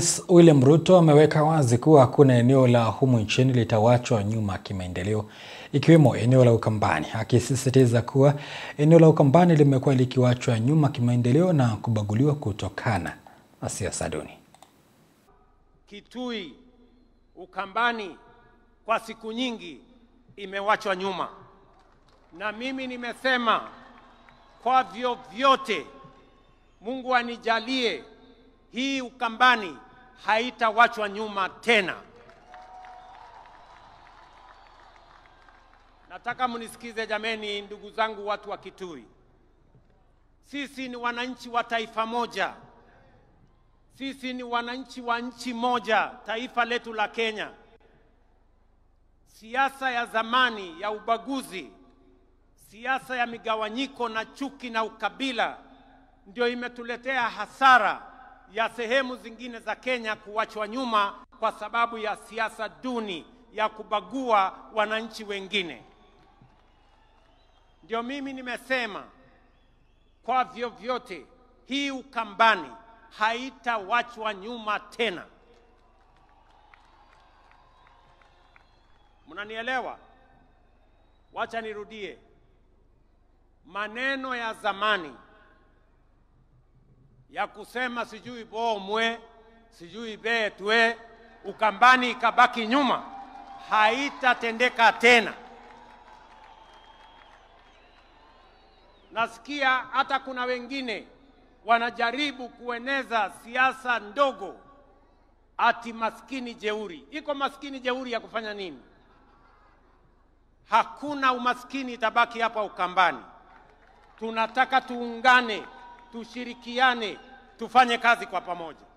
Rais William Ruto ameweka wazi kuwa hakuna eneo la humu nchini litawachwa nyuma kimaendeleo, ikiwemo eneo la Ukambani, akisisitiza kuwa eneo la Ukambani limekuwa likiwachwa nyuma kimaendeleo na kubaguliwa kutokana na siasa duni. Kitui, Ukambani kwa siku nyingi imewachwa nyuma, na mimi nimesema kwa vyovyote Mungu anijalie hii Ukambani haitawachwa nyuma tena. Nataka munisikize jameni, ndugu zangu, watu wa Kitui. Sisi ni wananchi wa taifa moja. Sisi ni wananchi wa nchi moja, taifa letu la Kenya. Siasa ya zamani ya ubaguzi, siasa ya migawanyiko na chuki na ukabila ndio imetuletea hasara ya sehemu zingine za Kenya kuachwa nyuma kwa sababu ya siasa duni ya kubagua wananchi wengine. Ndio mimi nimesema kwa vyovyote hii Ukambani haitawachwa nyuma tena. Mnanielewa? Wacha nirudie. Maneno ya zamani ya kusema sijui bomwe, sijui betwe, Ukambani ikabaki nyuma, haitatendeka tena. Nasikia hata kuna wengine wanajaribu kueneza siasa ndogo ati maskini jeuri. Iko maskini jeuri ya kufanya nini? Hakuna umaskini itabaki hapa Ukambani. Tunataka tuungane, tushirikiane, tufanye kazi kwa pamoja.